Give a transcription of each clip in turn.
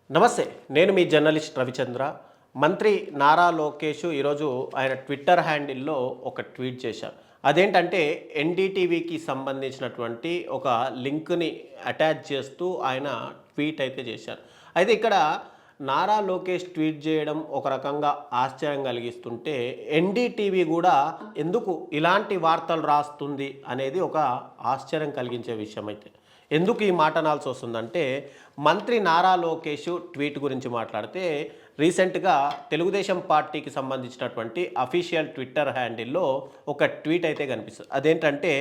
నమస్తే, నేను మీ జర్నలిస్ట్ రవిచంద్ర. మంత్రి నారా లోకేష్ ఈరోజు ఆయన ట్విట్టర్ హ్యాండిల్లో ఒక ట్వీట్ చేశారు. అదేంటంటే ఎన్డీటీవీకి సంబంధించినటువంటి ఒక లింక్ని అటాచ్ చేస్తూ ఆయన ట్వీట్ అయితే చేశారు. అయితే ఇక్కడ నారా లోకేష్ ట్వీట్ చేయడం ఒక రకంగా ఆశ్చర్యం కలిగిస్తుంటే, ఎన్డీటీవీ కూడా ఎందుకు ఇలాంటి వార్తలు రాస్తుంది అనేది ఒక ఆశ్చర్యం కలిగించే విషయం అయితే. ఎందుకు ఈ మాట అనాల్సి వస్తుందంటే, మంత్రి నారా లోకేష్ ట్వీట్ గురించి మాట్లాడితే రీసెంట్గా తెలుగుదేశం పార్టీకి సంబంధించినటువంటి అఫీషియల్ ట్విట్టర్ హ్యాండిల్లో ఒక ట్వీట్ అయితే కనిపిస్తుంది. అదేంటంటే,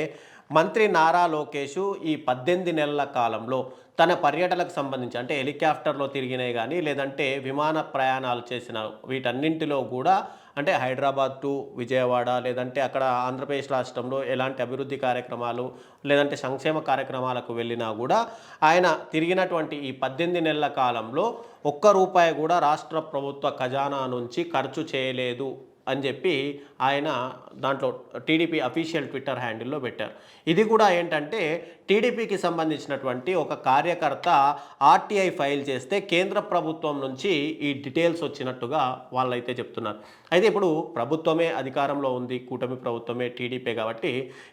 మంత్రి నారా లోకేష్ ఈ 18 నెలల కాలంలో తన పర్యటనకు సంబంధించి అంటే హెలికాప్టర్లో తిరిగినాయి కానీ లేదంటే విమాన ప్రయాణాలు చేసిన వీటన్నింటిలో కూడా అంటే హైదరాబాద్ టు విజయవాడ లేదంటే అక్కడ ఆంధ్రప్రదేశ్ రాష్ట్రంలో ఎలాంటి అభివృద్ధి కార్యక్రమాలు లేదంటే సంక్షేమ కార్యక్రమాలకు వెళ్ళినా కూడా ఆయన తిరిగినటువంటి ఈ 18 నెలల కాలంలో ఒక్క రూపాయి కూడా రాష్ట్ర ప్రభుత్వ ఖజానా నుంచి ఖర్చు చేయలేదు అని చెప్పి ఆయన దాంట్లో టీడీపీ అఫీషియల్ ట్విట్టర్ హ్యాండిల్లో పెట్టారు. ఇది కూడా ఏంటంటే టీడీపీకి సంబంధించినటువంటి ఒక కార్యకర్త ఆర్టీఐ ఫైల్ చేస్తే కేంద్ర ప్రభుత్వం నుంచి ఈ డీటెయిల్స్ వచ్చినట్టుగా వాళ్ళైతే చెప్తున్నారు. అయితే ఇప్పుడు ప్రభుత్వమే అధికారంలో ఉంది, కూటమి ప్రభుత్వమే టీడీపీ, కాబట్టి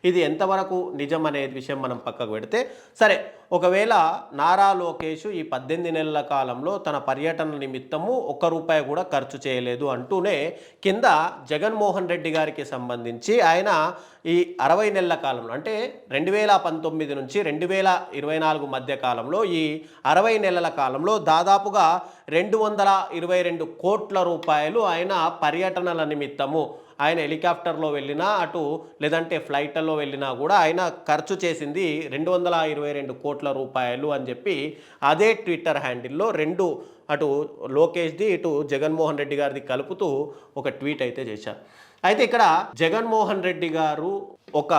ఇది ఎంతవరకు నిజం అనే విషయం మనం పక్కకు పెడితే సరే, ఒకవేళ నారా లోకేష్ ఈ 18 నెలల కాలంలో తన పర్యటన నిమిత్తము ఒక్క రూపాయి కూడా ఖర్చు చేయలేదు అంటూనే కింద జగన్మోహన్ రెడ్డి గారికి సంబంధించి ఆయన ఈ 60 నెలల కాలంలో అంటే 2019 నుంచి 2024 మధ్య కాలంలో ఈ 60 నెలల కాలంలో దాదాపుగా 222 కోట్ల రూపాయలు ఆయన పర్యటనల నిమిత్తము ఆయన హెలికాప్టర్లో వెళ్ళినా అటు లేదంటే ఫ్లైట్లలో వెళ్ళినా కూడా ఆయన ఖర్చు చేసింది 222 కోట్ల రూపాయలు అని చెప్పి అదే ట్విట్టర్ హ్యాండిల్లో రెండు అటు లోకేష్ది ఇటు జగన్మోహన్ రెడ్డి గారిది కలుపుతూ ఒక ట్వీట్ అయితే చేశారు. అయితే ఇక్కడ జగన్మోహన్ రెడ్డి గారు ఒక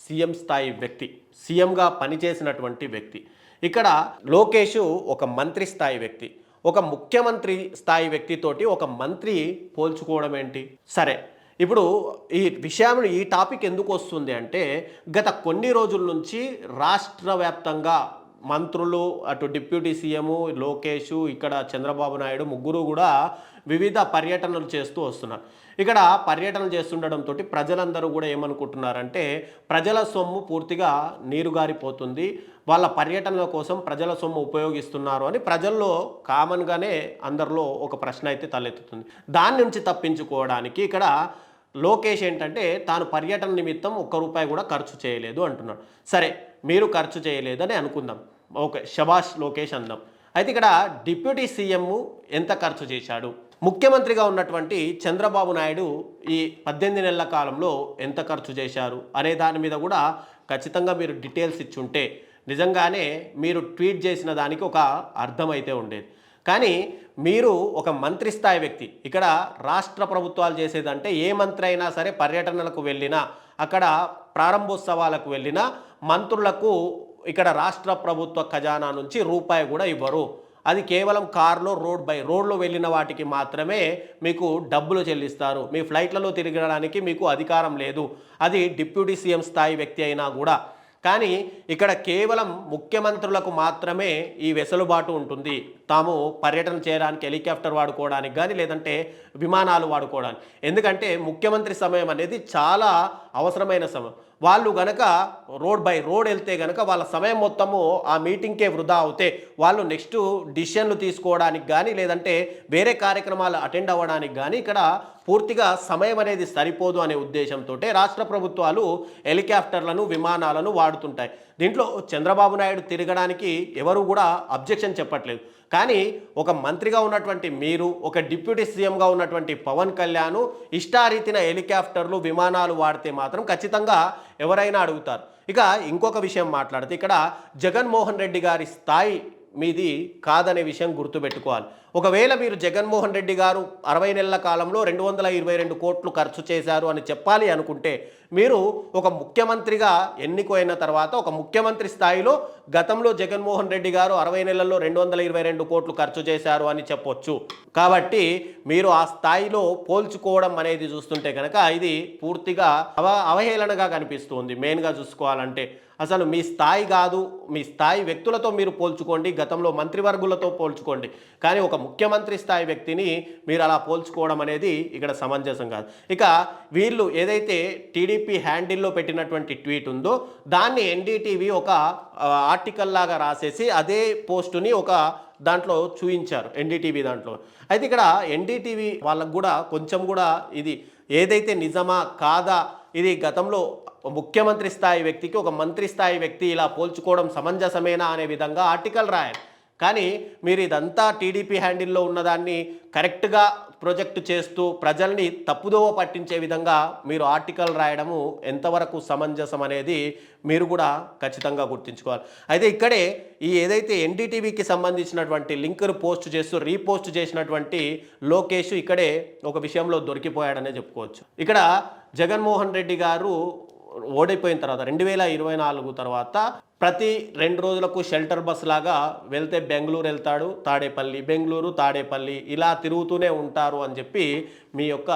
సీఎం స్థాయి వ్యక్తి, సీఎంగా పనిచేసినటువంటి వ్యక్తి. ఇక్కడ లోకేష్ ఒక మంత్రి స్థాయి వ్యక్తి. ఒక ముఖ్యమంత్రి స్థాయి వ్యక్తితోటి ఒక మంత్రి పోల్చుకోవడం ఏంటి? సరే, ఇప్పుడు ఈ టాపిక్ ఎందుకు వస్తుంది అంటే, గత కొన్ని రోజుల నుంచి రాష్ట్ర వ్యాప్తంగా మంత్రులు అటు డిప్యూటీ సీఎం లోకేష్ ఇక్కడ చంద్రబాబు నాయుడు ముగ్గురు కూడా వివిధ పర్యటనలు చేస్తూ వస్తున్నారు. ఇక్కడ పర్యటనలు చేస్తుండడంతో ప్రజలందరూ కూడా ఏమనుకుంటున్నారంటే ప్రజల సొమ్ము పూర్తిగా నీరుగారిపోతుంది, వాళ్ళ పర్యటనల కోసం ప్రజల సొమ్ము ఉపయోగిస్తున్నారు అని ప్రజల్లో కామన్గానే అందరిలో ఒక ప్రశ్న అయితే తలెత్తుతుంది. దాని నుంచి తప్పించుకోవడానికి ఇక్కడ లోకేష్ ఏంటంటే తాను పర్యటన నిమిత్తం ఒక్క రూపాయి కూడా ఖర్చు చేయలేదు అంటున్నాడు. సరే, మీరు ఖర్చు చేయలేదని అనుకుందాం, ఓకే, శభాష్ లోకేష్ అందాం. అయితే ఇక్కడ డిప్యూటీ సీఎం ఎంత ఖర్చు చేశాడు, ముఖ్యమంత్రిగా ఉన్నటువంటి చంద్రబాబు నాయుడు ఈ 18 నెలల కాలంలో ఎంత ఖర్చు చేశారు అనే దాని మీద కూడా ఖచ్చితంగా మీరు డీటెయిల్స్ ఇచ్చుంటే నిజంగానే మీరు ట్వీట్ చేసిన దానికి ఒక అర్థం అయితే ఉండేది. కానీ మీరు ఒక మంత్రి స్థాయి వ్యక్తి, ఇక్కడ రాష్ట్ర ప్రభుత్వాలు చేసేదంటే ఏ మంత్రి అయినా సరే పర్యటనలకు వెళ్ళినా అక్కడ ప్రారంభోత్సవాలకు వెళ్ళినా మంత్రులకు ఇక్కడ రాష్ట్ర ప్రభుత్వ ఖజానా నుంచి రూపాయి కూడా ఇవ్వరు. అది కేవలం కార్లో రోడ్లో వెళ్ళిన వాటికి మాత్రమే మీకు డబ్బులు చెల్లిస్తారు. మీ ఫ్లైట్లలో తిరగడానికి మీకు అధికారం లేదు, అది డిప్యూటీ సీఎం స్థాయి వ్యక్తి అయినా కూడా. కానీ ఇక్కడ కేవలం ముఖ్యమంత్రులకు మాత్రమే ఈ వెసులుబాటు ఉంటుంది, తాము పర్యటన చేయడానికి హెలికాప్టర్ వాడుకోవడానికి కానీ లేదంటే విమానాలు వాడుకోవడానికి. ఎందుకంటే ముఖ్యమంత్రి సమయం అనేది చాలా అవసరమైన సమయం. వాళ్ళు గనక రోడ్ వెళ్తే గనక వాళ్ళ సమయం మొత్తము ఆ మీటింగ్కే వృధా అవుతే వాళ్ళు నెక్స్ట్ డిసిషన్లు తీసుకోవడానికి కానీ లేదంటే వేరే కార్యక్రమాలు అటెండ్ అవ్వడానికి కానీ ఇక్కడ పూర్తిగా సమయం అనేది సరిపోదు అనే ఉద్దేశంతో రాష్ట్ర ప్రభుత్వాలు హెలికాప్టర్లను విమానాలను వాడుతుంటాయి. దీంట్లో చంద్రబాబు నాయుడు తిరగడానికి ఎవరు కూడా అబ్జెక్షన్ చెప్పట్లేదు. కానీ ఒక మంత్రిగా ఉన్నటువంటి మీరు, ఒక డిప్యూటీ సీఎంగా ఉన్నటువంటి పవన్ కళ్యాణ్ ఇష్టారీతిన హెలికాప్టర్లు విమానాలు వాడితే మాత్రం ఖచ్చితంగా ఎవరైనా అడుగుతారు. ఇక ఇంకొక విషయం మాట్లాడితే ఇక్కడ జగన్మోహన్ రెడ్డి గారి స్థాయి మీది కాదనే విషయం గుర్తుపెట్టుకోవాలి. ఒకవేళ మీరు జగన్మోహన్ రెడ్డి గారు 60 నెలల కాలంలో 222 కోట్లు ఖర్చు చేశారు అని చెప్పాలి అనుకుంటే మీరు ఒక ముఖ్యమంత్రిగా ఎన్నికైన తర్వాత ఒక ముఖ్యమంత్రి స్థాయిలో గతంలో జగన్మోహన్ రెడ్డి గారు 60 నెలల్లో 222 కోట్లు ఖర్చు చేశారు అని చెప్పొచ్చు. కాబట్టి మీరు ఆ స్థాయిలో పోల్చుకోవడం అనేది చూస్తుంటే కనుక ఇది పూర్తిగా అవహేళనగా కనిపిస్తుంది మెయిన్గా చూసుకోవాలంటే. అసలు మీ స్థాయి కాదు, మీ స్థాయి వ్యక్తులతో మీరు పోల్చుకోండి, గతంలో మంత్రివర్గులతో పోల్చుకోండి, కానీ ఒక ముఖ్యమంత్రి స్థాయి వ్యక్తిని మీరు అలా పోల్చుకోవడం అనేది ఇక్కడ సమంజసం కాదు. ఇక వీళ్ళు ఏదైతే టీడీపీ హ్యాండిల్లో పెట్టినటువంటి ట్వీట్ ఉందో దాన్ని ఎన్డీటీవీ ఒక ఆర్టికల్ లాగా రాసేసి అదే పోస్టుని ఒక దాంట్లో చూయించారు ఎన్డీటీవీ దాంట్లో. అయితే ఇక్కడ ఎన్డీటీవీ వాళ్ళకు కూడా కొంచెం కూడా ఇది ఏదైతే నిజమా కాదా, ఇది గతంలో ముఖ్యమంత్రి స్థాయి వ్యక్తికి ఒక మంత్రి స్థాయి వ్యక్తి ఇలా పోల్చుకోవడం సమంజసమేనా అనే విధంగా ఆర్టికల్ రాయాలి. కానీ మీరు ఇదంతా టీడీపీ హ్యాండిల్లో ఉన్నదాన్ని కరెక్ట్గా ప్రొజెక్ట్ చేస్తూ ప్రజల్ని తప్పుదోవ పట్టించే విధంగా మీరు ఆర్టికల్ రాయడము ఎంతవరకు సమంజసం అనేది మీరు కూడా ఖచ్చితంగా గుర్తుంచుకోవాలి. అయితే ఇక్కడే ఈ ఏదైతే ఎన్డీటీవీకి సంబంధించినటువంటి లింక్ను పోస్ట్ చేస్తూ రీపోస్ట్ చేసినటువంటి లోకేష్ ఇక్కడే ఒక విషయంలో దొరికిపోయాడనే చెప్పుకోవచ్చు. ఇక్కడ జగన్మోహన్ రెడ్డి గారు ఓడిపోయిన తర్వాత 2024 తర్వాత ప్రతి 2 రోజులకు షెల్టర్ బస్ లాగా వెళ్తే బెంగళూరు వెళ్తాడు, తాడేపల్లి, బెంగళూరు, తాడేపల్లి ఇలా తిరుగుతూనే ఉంటారు అని చెప్పి మీ యొక్క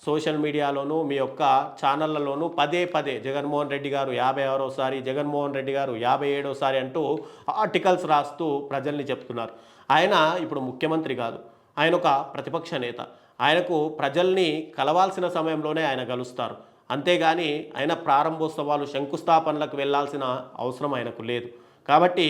సోషల్ మీడియాలోను మీ యొక్క ఛానళ్లలోనూ పదే పదే జగన్మోహన్ రెడ్డి గారు 56వసారి, జగన్మోహన్ రెడ్డి గారు 57వసారి అంటూ ఆర్టికల్స్ రాస్తూ ప్రజల్ని చెప్తున్నారు. ఆయన ఇప్పుడు ముఖ్యమంత్రి కాదు, ఆయన ఒక ప్రతిపక్ష నేత. ఆయనకు ప్రజల్ని కలవాల్సిన సమయంలోనే ఆయన కలుస్తారు, అంతేగాని ఆయన ప్రారంభోత్సవాలు శంకుస్థాపనలకు వెళ్ళాల్సిన అవసరం ఆయనకు లేదు. కాబట్టి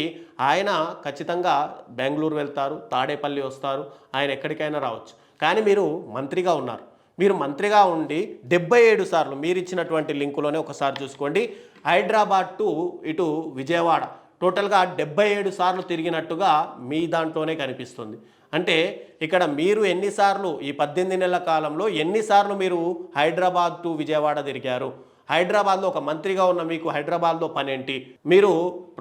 ఆయన ఖచ్చితంగా బెంగళూరు వెళ్తారు, తాడేపల్లి వస్తారు, ఆయన ఎక్కడికైనా రావచ్చు. కానీ మీరు మంత్రిగా ఉన్నారు, మీరు మంత్రిగా ఉండి 77 సార్లు మీరు ఇచ్చినటువంటి లింకులోనే ఒకసారి చూసుకోండి, హైదరాబాద్ టు ఇటు విజయవాడ టోటల్గా 77 సార్లు తిరిగినట్టుగా మీ దాంట్లోనే కనిపిస్తుంది. అంటే ఇక్కడ మీరు ఎన్నిసార్లు ఈ 18 నెలల కాలంలో ఎన్నిసార్లు మీరు హైదరాబాద్ టు విజయవాడ తిరిగారు? హైదరాబాద్లో ఒక మంత్రిగా ఉన్న మీకు హైదరాబాద్లో పనేంటి? మీరు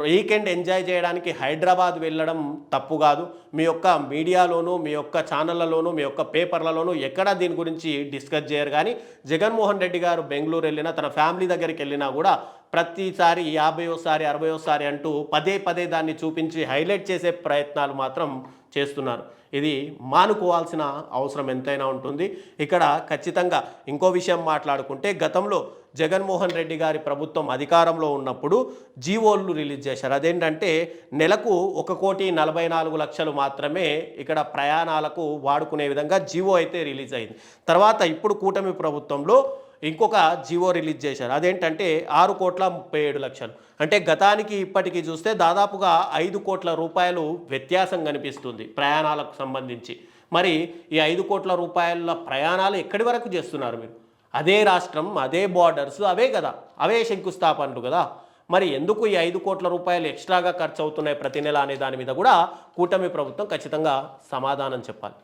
వీకెండ్ ఎంజాయ్ చేయడానికి హైదరాబాద్ వెళ్ళడం తప్పు కాదు. మీ యొక్క మీడియాలోనూ మీ యొక్క ఛానళ్లలోనూ మీ యొక్క పేపర్లలోనూ ఎక్కడా దీని గురించి డిస్కస్ చేయరు. కానీ జగన్మోహన్ రెడ్డి గారు బెంగళూరు వెళ్ళినా, తన ఫ్యామిలీ దగ్గరికి వెళ్ళినా కూడా ప్రతిసారి 50వసారి 60వసారి అంటూ పదే పదే దాన్ని చూపించి హైలైట్ చేసే ప్రయత్నాలు మాత్రం చేస్తున్నారు. ఇది మానుకోవాల్సిన అవసరం ఎంతైనా ఉంటుంది. ఇక్కడ ఖచ్చితంగా ఇంకో విషయం మాట్లాడుకుంటే గతంలో జగన్మోహన్ రెడ్డి గారి ప్రభుత్వం అధికారంలో ఉన్నప్పుడు జీవోలు రిలీజ్ చేశారు. అదేంటంటే నెలకు 1,44,00,000 మాత్రమే ఇక్కడ ప్రయాణాలకు వాడుకునే విధంగా జీవో అయితే రిలీజ్ అయింది. తర్వాత ఇప్పుడు కూటమి ప్రభుత్వంలో ఇంకొక జీవో రిలీజ్ చేశారు. అదేంటంటే 6,37,00,000. అంటే గతానికి ఇప్పటికీ చూస్తే దాదాపుగా 5 కోట్ల రూపాయలు వ్యత్యాసం కనిపిస్తుంది ప్రయాణాలకు సంబంధించి. మరి ఈ 5 కోట్ల రూపాయల ప్రయాణాలు ఎక్కడి వరకు చేస్తున్నారు మీరు? అదే రాష్ట్రం, అదే బార్డర్స్, అవే కదా, అవే శంకుస్థాపనలు కదా. మరి ఎందుకు ఈ 5 కోట్ల రూపాయలు ఎక్స్ట్రాగా ఖర్చు అవుతున్నాయి ప్రతి నెల అనే దాని మీద కూడా కూటమి ప్రభుత్వం ఖచ్చితంగా సమాధానం చెప్పాలి.